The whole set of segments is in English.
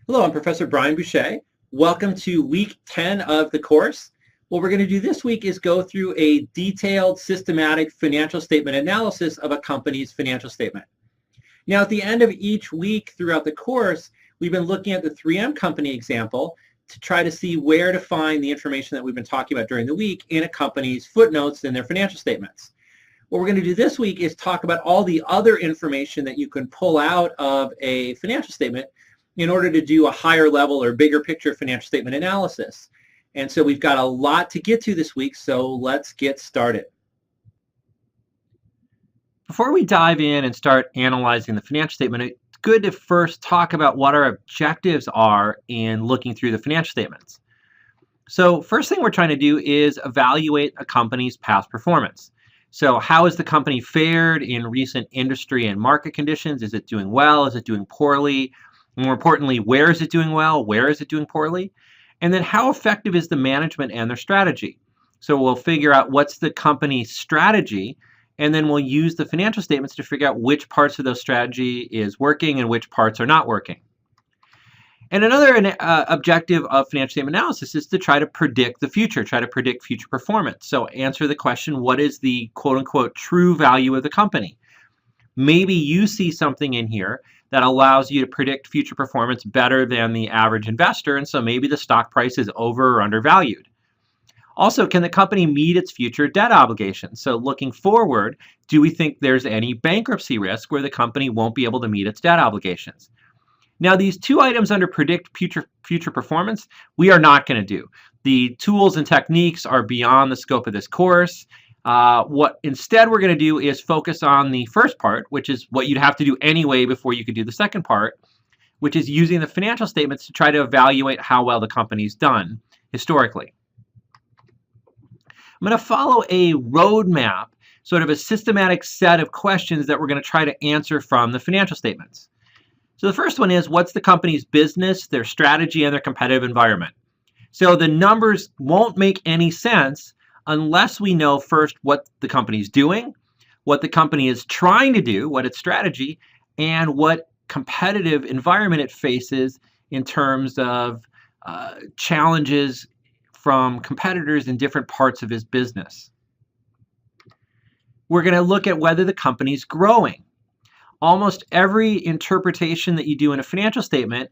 Hello, I'm Professor Brian Boucher. Welcome to week 10 of the course. What we're going to do this week is go through a detailed, systematic financial statement analysis of a company's financial statement. Now, at the end of each week throughout the course, we've been looking at the 3M company example to try to see where to find the information that we've been talking about during the week in a company's footnotes in their financial statements. What we're going to do this week is talk about all the other information that you can pull out of a financial statement in order to do a higher level or bigger picture financial statement analysis. And so we've got a lot to get to this week, so let's get started. Before we dive in and start analyzing the financial statement, it's good to first talk about what our objectives are in looking through the financial statements. So first thing we're trying to do is evaluate a company's past performance. So how has the company fared in recent industry and market conditions? Is it doing well? Is it doing poorly? More importantly, where is it doing well? Where is it doing poorly? And then how effective is the management and their strategy? So we'll figure out what's the company's strategy, and then we'll use the financial statements to figure out which parts of those strategy is working and which parts are not working. And another objective of financial statement analysis is to try to predict the future, try to predict future performance. So answer the question, what is the quote-unquote true value of the company? Maybe you see something in here that allows you to predict future performance better than the average investor, and so maybe the stock price is over or undervalued. Also, can the company meet its future debt obligations? So looking forward, do we think there's any bankruptcy risk where the company won't be able to meet its debt obligations? Now, these two items under predict future performance, we are not going to do. The tools and techniques are beyond the scope of this course. What instead we're going to do is focus on the first part, which is what you'd have to do anyway before you could do the second part, which is using the financial statements to try to evaluate how well the company's done historically. I'm going to follow a roadmap, sort of a systematic set of questions that we're going to try to answer from the financial statements. So the first one is, what's the company's business, their strategy, and their competitive environment? So the numbers won't make any sense unless we know first what the company's doing, what the company is trying to do, what its strategy, and what competitive environment it faces in terms of challenges from competitors in different parts of its business. We're going to look at whether the company's growing. Almost every interpretation that you do in a financial statement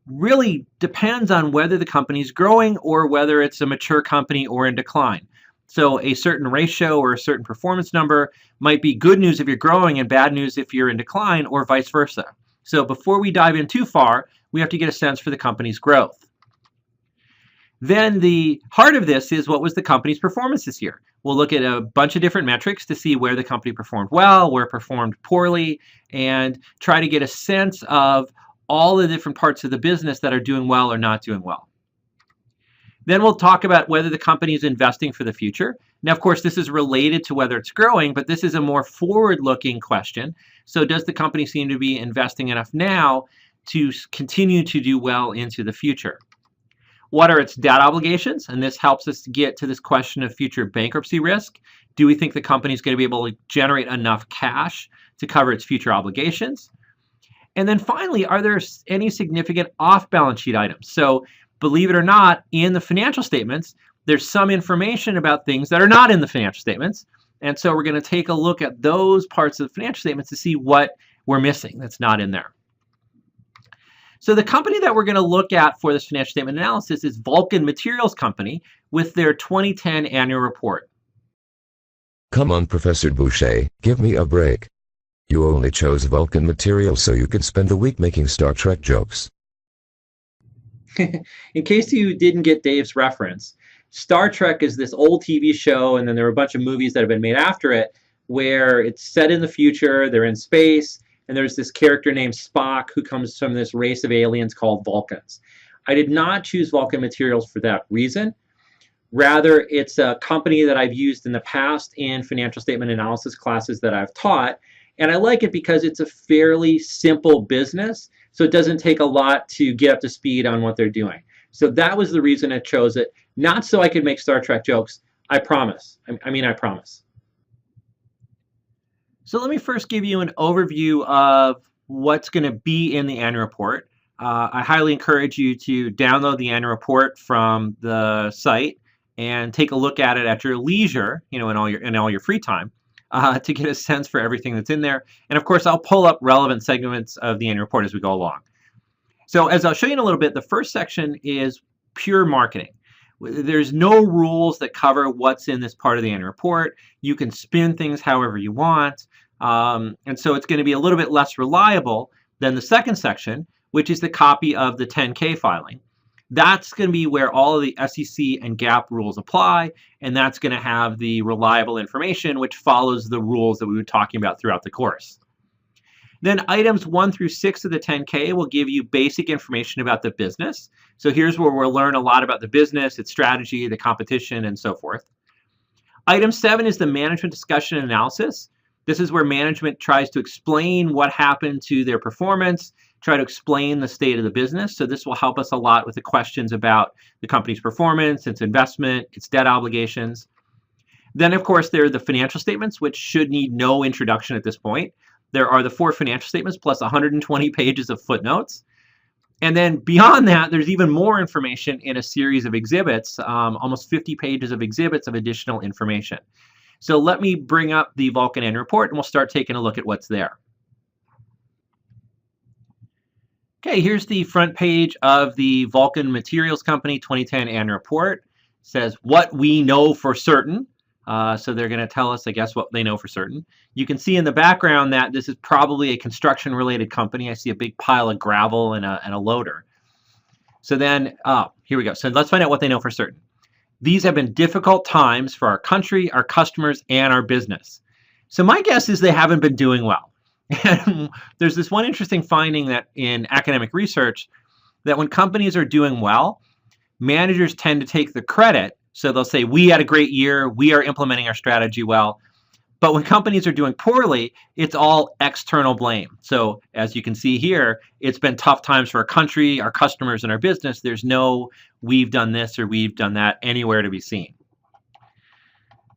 really depends on whether the company's growing or whether it's a mature company or in decline. So a certain ratio or a certain performance number might be good news if you're growing and bad news if you're in decline, or vice versa. So before we dive in too far, we have to get a sense for the company's growth. Then the heart of this is, what was the company's performance this year? We'll look at a bunch of different metrics to see where the company performed well, where it performed poorly, and try to get a sense of all the different parts of the business that are doing well or not doing well. Then we'll talk about whether the company is investing for the future. Now, of course, this is related to whether it's growing, but this is a more forward-looking question. So does the company seem to be investing enough now to continue to do well into the future? What are its debt obligations? And this helps us to get to this question of future bankruptcy risk. Do we think the company is going to be able to generate enough cash to cover its future obligations? And then finally, are there any significant off-balance sheet items? So believe it or not, in the financial statements, there's some information about things that are not in the financial statements. And so we're going to take a look at those parts of the financial statements to see what we're missing that's not in there. So the company that we're going to look at for this financial statement analysis is Vulcan Materials Company with their 2010 annual report. Come on, Professor Boucher, give me a break. You only chose Vulcan Materials so you could spend the week making Star Trek jokes. In case you didn't get Dave's reference, Star Trek is this old TV show, and then there are a bunch of movies that have been made after it where it's set in the future, they're in space, and there's this character named Spock who comes from this race of aliens called Vulcans. I did not choose Vulcan Materials for that reason. Rather, it's a company that I've used in the past in financial statement analysis classes that I've taught, and I like it because it's a fairly simple business, so it doesn't take a lot to get up to speed on what they're doing. So that was the reason I chose it, not so I could make Star Trek jokes. I promise. I promise. So let me first give you an overview of what's going to be in the annual report. I highly encourage you to download the annual report from the site and take a look at it at your leisure, in all your free time, to get a sense for everything that's in there. And of course, I'll pull up relevant segments of the annual report as we go along. So as I'll show you in a little bit, the first section is pure marketing. There's no rules that cover what's in this part of the annual report. You can spin things however you want. And so it's going to be a little bit less reliable than the second section, which is the copy of the 10K filing. That's going to be where all of the SEC and GAAP rules apply, and that's going to have the reliable information which follows the rules that we were talking about throughout the course. Then items 1 through 6 of the 10K will give you basic information about the business. So here's where we'll learn a lot about the business, its strategy, the competition, and so forth. Item 7 is the management discussion and analysis. This is where management tries to explain what happened to their performance, try to explain the state of the business. So this will help us a lot with the questions about the company's performance, its investment, its debt obligations. Then, of course, there are the financial statements, which should need no introduction at this point. There are the 4 financial statements plus 120 pages of footnotes. And then beyond that, there's even more information in a series of exhibits, almost 50 pages of exhibits of additional information. So let me bring up the Vulcan annual report and we'll start taking a look at what's there. Okay, here's the front page of the Vulcan Materials Company 2010 annual report. It says what we know for certain. So they're going to tell us, I guess, what they know for certain. You can see in the background that this is probably a construction-related company. I see a big pile of gravel and a loader. So then, here we go. So let's find out what they know for certain. These have been difficult times for our country, our customers, and our business. So my guess is they haven't been doing well. And there's this one interesting finding that in academic research, that when companies are doing well, managers tend to take the credit. So they'll say, we had a great year, we are implementing our strategy well. But when companies are doing poorly, it's all external blame. So as you can see here, it's been tough times for our country, our customers, and our business. There's no we've done this or we've done that anywhere to be seen.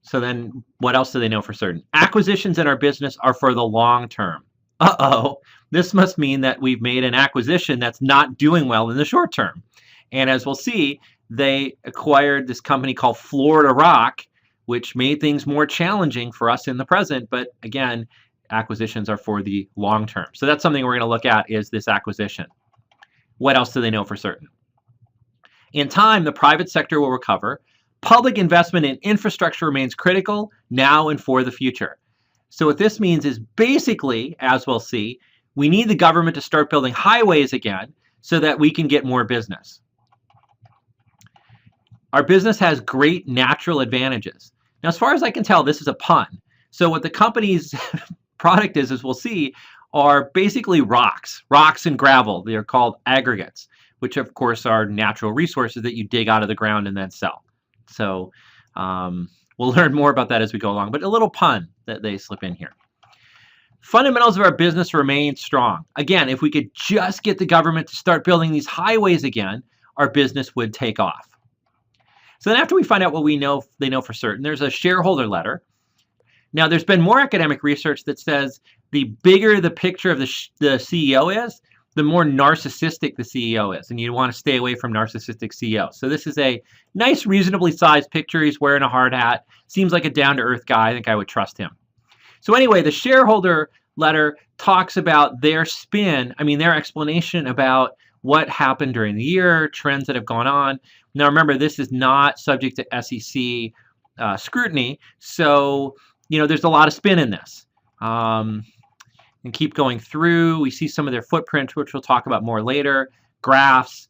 So then what else do they know for certain? Acquisitions in our business are for the long term. Uh-oh, this must mean that we've made an acquisition that's not doing well in the short term. And as we'll see, they acquired this company called Florida Rock, which made things more challenging for us in the present. But again, acquisitions are for the long term. So that's something we're going to look at, is this acquisition. What else do they know for certain? In time, the private sector will recover. Public investment in infrastructure remains critical now and for the future. So what this means is basically, as we'll see, we need the government to start building highways again so that we can get more business. Our business has great natural advantages. Now, as far as I can tell, this is a pun. So what the company's product is, as we'll see, are basically rocks and gravel. They're called aggregates, which of course are natural resources that you dig out of the ground and then sell. So we'll learn more about that as we go along, but a little pun that they slip in here. Fundamentals of our business remain strong. Again, if we could just get the government to start building these highways again, our business would take off. So then after we find out what they know for certain, there's a shareholder letter. Now, there's been more academic research that says the bigger the picture of the CEO is, the more narcissistic the CEO is, and you want to stay away from narcissistic CEOs. So this is a nice, reasonably sized picture. He's wearing a hard hat. Seems like a down-to-earth guy. I think I would trust him. So anyway, the shareholder letter talks about their spin, their explanation about what happened during the year, trends that have gone on. Now remember, this is not subject to SEC scrutiny, so there's a lot of spin in this. And keep going through, we see some of their footprint, which we'll talk about more later, graphs,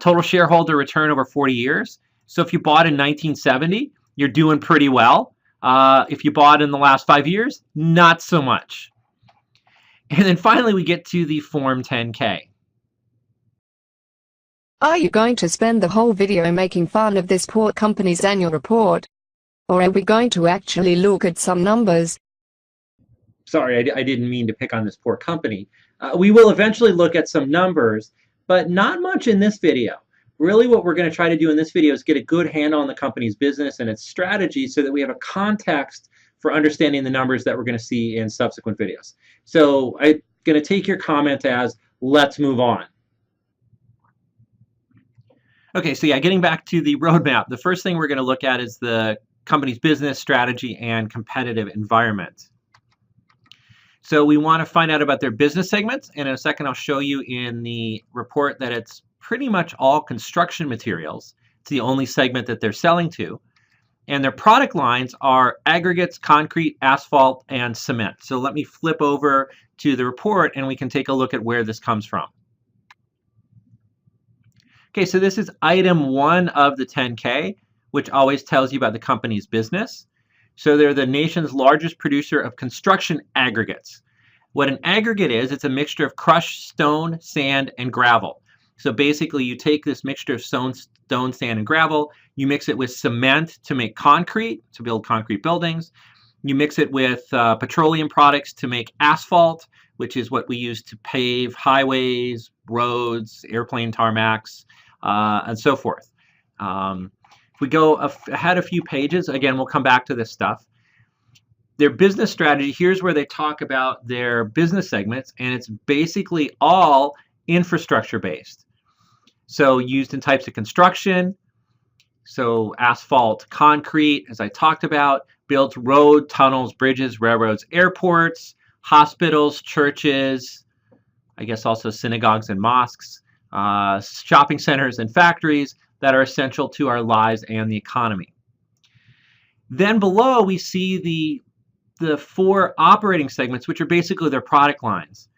total shareholder return over 40 years. So if you bought in 1970, you're doing pretty well. If you bought in the last 5 years, not so much. And then finally, we get to the Form 10K. Are you going to spend the whole video making fun of this poor company's annual report? Or are we going to actually look at some numbers? Sorry, I didn't mean to pick on this poor company. We will eventually look at some numbers, but not much in this video. Really what we're going to try to do in this video is get a good handle on the company's business and its strategy so that we have a context for understanding the numbers that we're going to see in subsequent videos. So I'm going to take your comment as, let's move on. Okay, so yeah, getting back to the roadmap, the first thing we're going to look at is the company's business strategy and competitive environment. So we want to find out about their business segments, and in a second I'll show you in the report that it's pretty much all construction materials. It's the only segment that they're selling to. And their product lines are aggregates, concrete, asphalt, and cement. So let me flip over to the report and we can take a look at where this comes from. Okay, so this is item 1 of the 10K, which always tells you about the company's business. So they're the nation's largest producer of construction aggregates. What an aggregate is, it's a mixture of crushed stone, sand, and gravel. So basically you take this mixture of stone, sand, and gravel, you mix it with cement to make concrete, to build concrete buildings. You mix it with petroleum products to make asphalt, which is what we use to pave highways, roads, airplane tarmacs, and so forth. If we go ahead a few pages, again, we'll come back to this stuff. Their business strategy, here's where they talk about their business segments, and it's basically all infrastructure based. So used in types of construction, so asphalt, concrete, as I talked about, builds road, tunnels, bridges, railroads, airports, hospitals, churches, I guess also synagogues and mosques, shopping centers and factories that are essential to our lives and the economy. Then below we see the 4 operating segments, which are basically their product lines.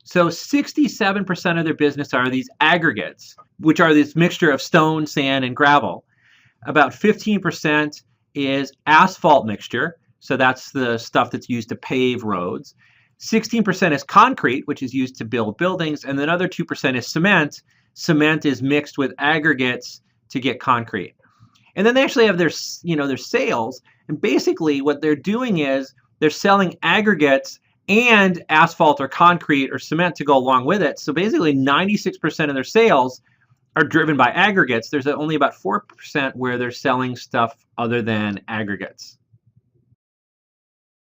So 67% of their business are these aggregates, which are this mixture of stone, sand, and gravel. About 15% is asphalt mixture, so that's the stuff that's used to pave roads. 16% is concrete, which is used to build buildings, and then another 2% is cement. Cement is mixed with aggregates to get concrete. And then they actually have their sales, and basically what they're doing is they're selling aggregates and asphalt or concrete or cement to go along with it. So basically 96% of their sales are driven by aggregates. There's only about 4% where they're selling stuff other than aggregates.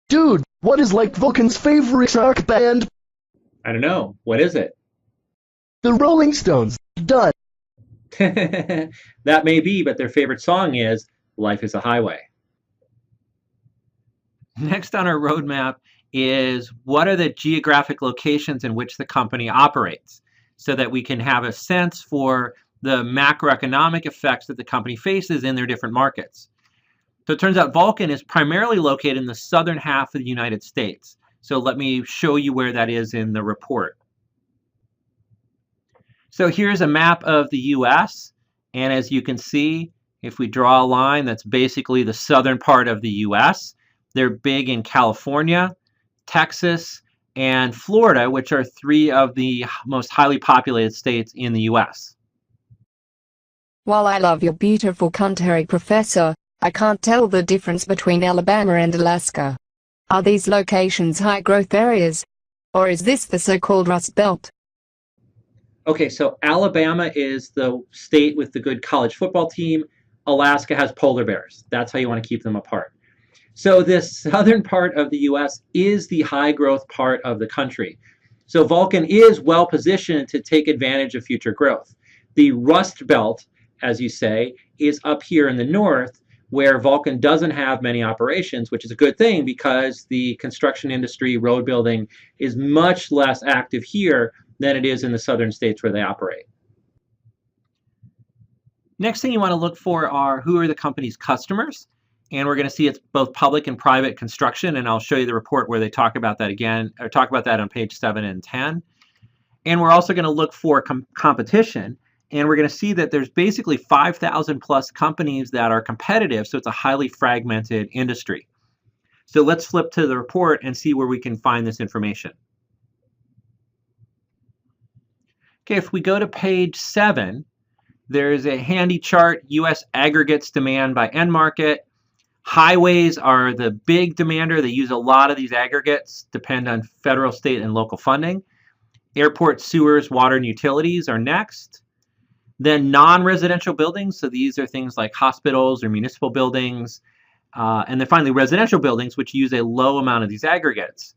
Dude, what is like Vulcan's favorite rock band? I don't know. What is it? The Rolling Stones. Done. That may be, but their favorite song is Life is a Highway. Next on our roadmap is what are the geographic locations in which the company operates, so that we can have a sense for the macroeconomic effects that the company faces in their different markets. So it turns out Vulcan is primarily located in the southern half of the United States. So let me show you where that is in the report. So here's a map of the US, and as you can see, if we draw a line, that's basically the southern part of the US. They're big in California, Texas, and Florida, which are 3 of the most highly populated states in the US. While I love your beautiful country, Professor, I can't tell the difference between Alabama and Alaska. Are these locations high growth areas? Or is this the so-called Rust Belt? Okay, so Alabama is the state with the good college football team. Alaska has polar bears. That's how you want to keep them apart. So this southern part of the U.S. is the high growth part of the country. So Vulcan is well positioned to take advantage of future growth. The Rust Belt, as you say, is up here in the north, where Vulcan doesn't have many operations, which is a good thing because the construction industry, road building, is much less active here than it is in the southern states where they operate. Next thing you want to look for are who are the company's customers. And we're going to see it's both public and private construction, and I'll show you the report where they talk about that again, or talk about that on page 7 and 10. And we're also going to look for competition, and we're going to see that there's basically 5,000 plus companies that are competitive, so it's a highly fragmented industry. So let's flip to the report and see where we can find this information. Okay, if we go to page 7, there's a handy chart, U.S. aggregates demand by end market. Highways are the big demander. They use a lot of these aggregates, depend on federal, state, and local funding. Airports, sewers, water, and utilities are next. Then non-residential buildings, so these are things like hospitals or municipal buildings. And then finally residential buildings, which use a low amount of these aggregates.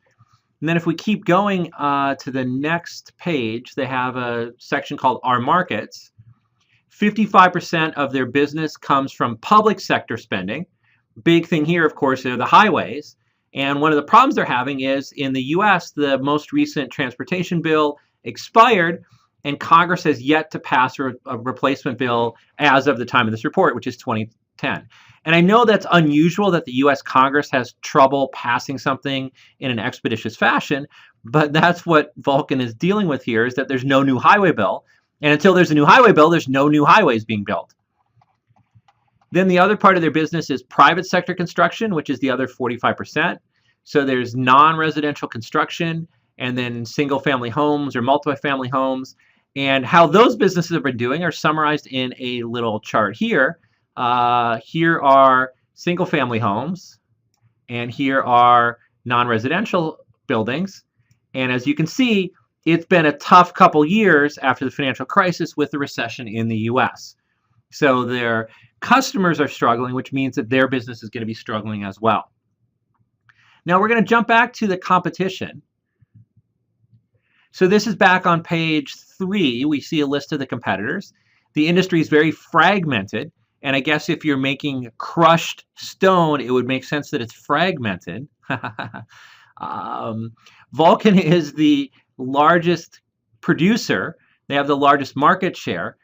And then if we keep going to the next page, they have a section called Our Markets. 55% of their business comes from public sector spending. Big thing here, of course, are the highways. And one of the problems they're having is in the US, the most recent transportation bill expired, and Congress has yet to pass a replacement bill as of the time of this report, which is 2010. And I know that's unusual that the US Congress has trouble passing something in an expeditious fashion, but that's what Vulcan is dealing with here, is that there's no new highway bill. And until there's a new highway bill, there's no new highways being built. Then the other part of their business is private sector construction, which is the other 45%. So there's non-residential construction, and then single family homes or multifamily homes. And how those businesses have been doing are summarized in a little chart here. Here are single family homes, and here are non-residential buildings. And as you can see, it's been a tough couple years after the financial crisis with the recession in the US. So their customers are struggling, which means that their business is going to be struggling as well. Now we're going to jump back to the competition. So this is back on page 3. We see a list of the competitors. The industry is very fragmented, and I guess if you're making crushed stone, it would make sense that it's fragmented. Vulcan is the largest producer. They have the largest market share,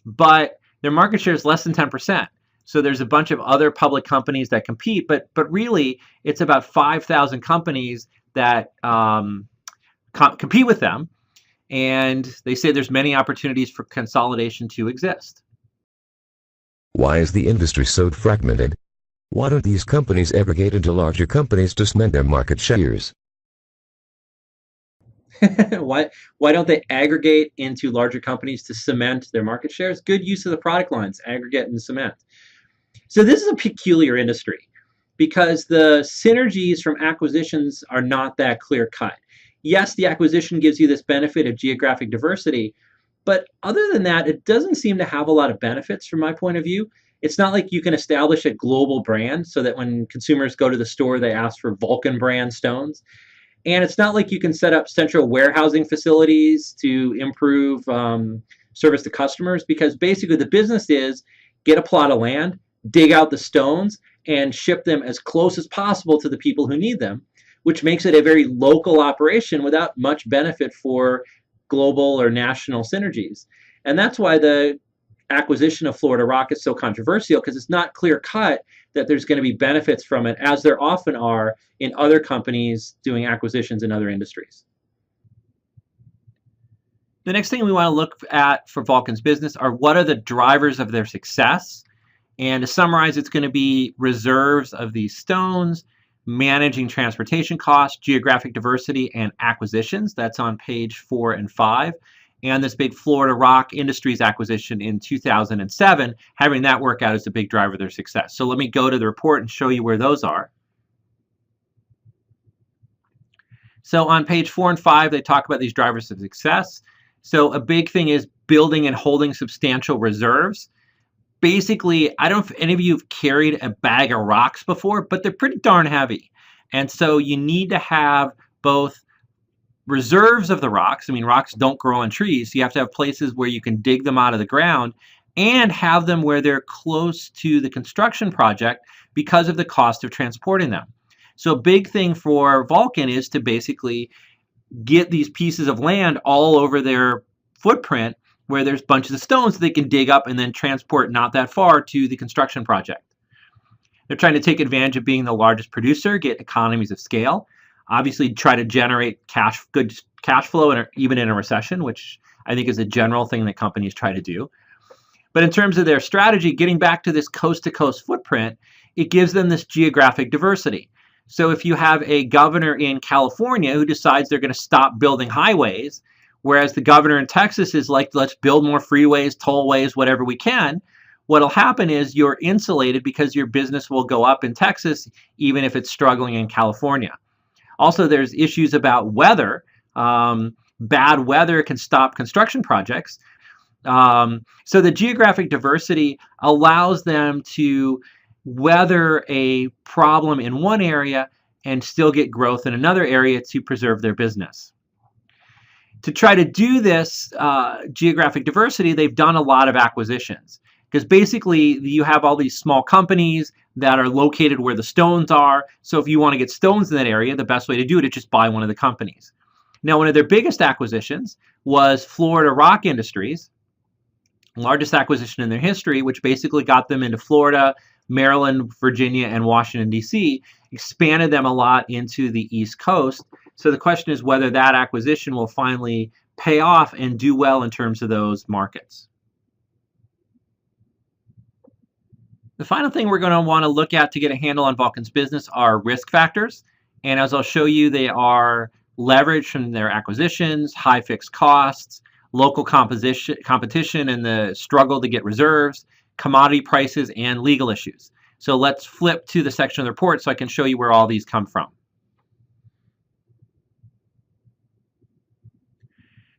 but their market share is less than 10%. So there's a bunch of other public companies that compete, but really it's about 5,000 companies that compete with them, and they say there's many opportunities for consolidation to exist. Why is the industry so fragmented? Why don't these companies aggregate into larger companies to cement their market shares? Why don't they aggregate into larger companies to cement their market shares? Good use of the product lines, aggregate and cement. So this is a peculiar industry because the synergies from acquisitions are not that clear cut. Yes, the acquisition gives you this benefit of geographic diversity, but other than that, it doesn't seem to have a lot of benefits from my point of view. It's not like you can establish a global brand so that when consumers go to the store, they ask for Vulcan brand stones. And it's not like you can set up central warehousing facilities to improve service to customers, because basically the business is get a plot of land, dig out the stones, and ship them as close as possible to the people who need them, which makes it a very local operation without much benefit for global or national synergies. And that's why the acquisition of Florida Rock is so controversial, because it's not clear cut that there's going to be benefits from it, as there often are in other companies doing acquisitions in other industries. The next thing we want to look at for Vulcan's business are what are the drivers of their success. And to summarize, it's going to be reserves of these stones, managing transportation costs, geographic diversity, and acquisitions. That's on page 4 and 5. And this big Florida Rock Industries acquisition in 2007, having that work out is a big driver of their success. So let me go to the report and show you where those are. So on page 4 and 5, they talk about these drivers of success. So a big thing is building and holding substantial reserves. Basically, I don't know if any of you have carried a bag of rocks before, but they're pretty darn heavy. And so you need to have both reserves of the rocks. I mean, rocks don't grow on trees. So you have to have places where you can dig them out of the ground and have them where they're close to the construction project because of the cost of transporting them. So a big thing for Vulcan is to basically get these pieces of land all over their footprint where there's bunches of stones they can dig up and then transport not that far to the construction project. They're trying to take advantage of being the largest producer, get economies of scale, obviously try to generate good cash flow even in a recession, which I think is a general thing that companies try to do. But in terms of their strategy, getting back to this coast-to-coast footprint, it gives them this geographic diversity. So if you have a governor in California who decides they're going to stop building highways, whereas the governor in Texas is like, let's build more freeways, tollways, whatever we can, what'll happen is you're insulated because your business will go up in Texas, even if it's struggling in California. Also, there's issues about weather. Bad weather can stop construction projects. So the geographic diversity allows them to weather a problem in one area and still get growth in another area to preserve their business. To try to do this geographic diversity, they've done a lot of acquisitions, because basically you have all these small companies that are located where the stones are. So if you want to get stones in that area, the best way to do it is just buy one of the companies. Now, one of their biggest acquisitions was Florida Rock Industries, largest acquisition in their history, which basically got them into Florida, Maryland, Virginia, and Washington, D.C., expanded them a lot into the East Coast. So the question is whether that acquisition will finally pay off and do well in terms of those markets. The final thing we're going to want to look at to get a handle on Vulcan's business are risk factors. And as I'll show you, they are leverage from their acquisitions, high fixed costs, local competition and the struggle to get reserves, commodity prices, and legal issues. So let's flip to the section of the report so I can show you where all these come from.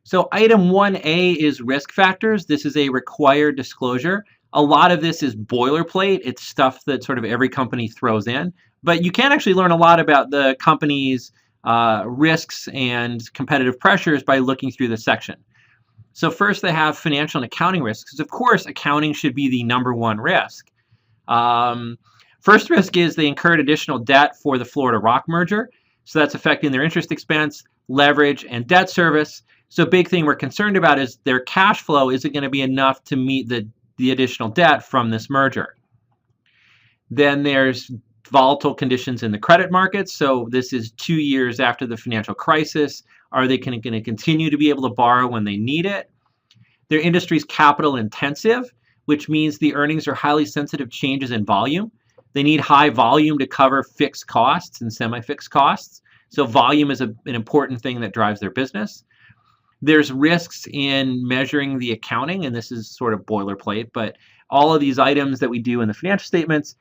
So item 1A is risk factors. This is a required disclosure. A lot of this is boilerplate. It's stuff that sort of every company throws in. But you can actually learn a lot about the company's risks and competitive pressures by looking through this section. So first they have financial and accounting risks. Of course, accounting should be the #1 risk. First risk is they incurred additional debt for the Florida Rock merger. So that's affecting their interest expense, leverage, and debt service. So big thing we're concerned about is their cash flow isn't going to be enough to meet the additional debt from this merger. Then there's volatile conditions in the credit markets. So this is 2 years after the financial crisis. Are they going to continue to be able to borrow when they need it? Their industry is capital intensive, which means the earnings are highly sensitive to changes in volume. They need high volume to cover fixed costs and semi-fixed costs. So volume is an important thing that drives their business. There's risks in measuring the accounting, and this is sort of boilerplate, but all of these items that we do in the financial statements,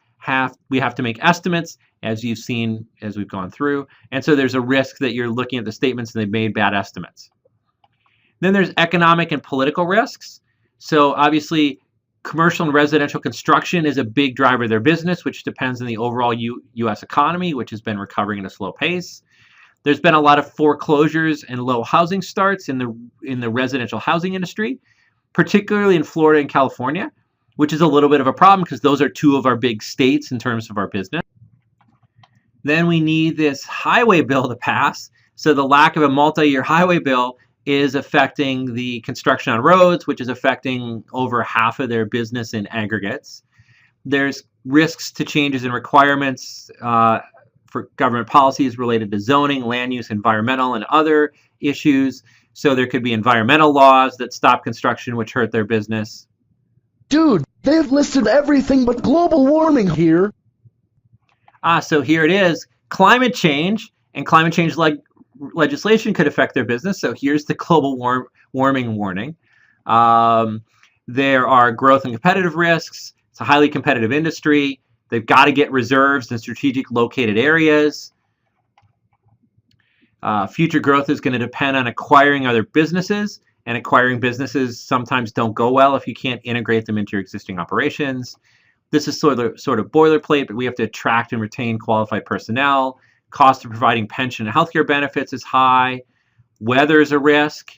we have to make estimates, as you've seen as we've gone through. And so there's a risk that you're looking at the statements and they've made bad estimates. Then there's economic and political risks. So obviously, commercial and residential construction is a big driver of their business, which depends on the overall U.S. economy, which has been recovering at a slow pace. There's been a lot of foreclosures and low housing starts in the residential housing industry, particularly in Florida and California, which is a little bit of a problem because those are 2 of our big states in terms of our business. Then we need this highway bill to pass. So the lack of a multi-year highway bill is affecting the construction on roads, which is affecting over half of their business in aggregates. There's risks to changes in requirements for government policies related to zoning, land use, environmental, and other issues. So there could be environmental laws that stop construction, which hurt their business. Dude, they've listed everything but global warming here. So here it is. Climate change and climate change legislation could affect their business. So here's the global warming warning. There are growth and competitive risks. It's a highly competitive industry. They've got to get reserves in strategic located areas. Future growth is going to depend on acquiring other businesses, and acquiring businesses sometimes don't go well if you can't integrate them into your existing operations. This is sort of boilerplate, but we have to attract and retain qualified personnel. Cost of providing pension and healthcare benefits is high. Weather is a risk.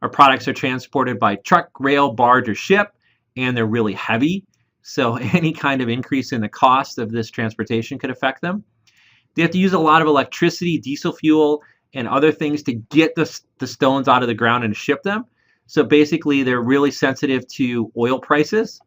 Our products are transported by truck, rail, barge, or ship, and they're really heavy. So any kind of increase in the cost of this transportation could affect them. They have to use a lot of electricity, diesel fuel, and other things to get the stones out of the ground and to ship them. So basically, they're really sensitive to oil prices.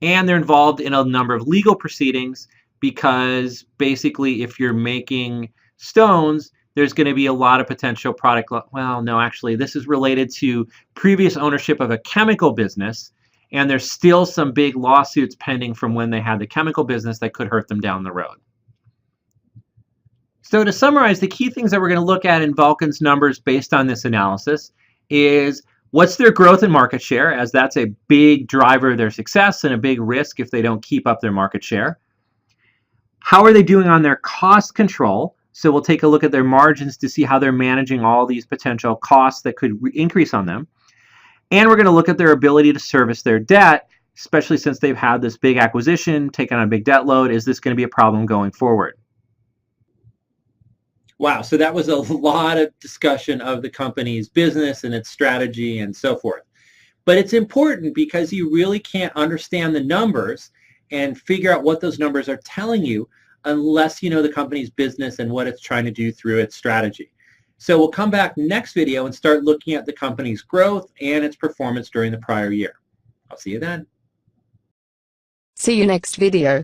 And they're involved in a number of legal proceedings because basically, if you're making stones, there's going to be a lot of potential product. Well, no, actually, this is related to previous ownership of a chemical business. And there's still some big lawsuits pending from when they had the chemical business that could hurt them down the road. So to summarize, the key things that we're going to look at in Vulcan's numbers based on this analysis is what's their growth and market share, as that's a big driver of their success and a big risk if they don't keep up their market share. How are they doing on their cost control? So we'll take a look at their margins to see how they're managing all these potential costs that could increase on them. And we're going to look at their ability to service their debt, especially since they've had this big acquisition, taken on a big debt load. Is this going to be a problem going forward? Wow, so that was a lot of discussion of the company's business and its strategy and so forth. But it's important because you really can't understand the numbers and figure out what those numbers are telling you unless you know the company's business and what it's trying to do through its strategy. So we'll come back next video and start looking at the company's growth and its performance during the prior year. I'll see you then. See you next video.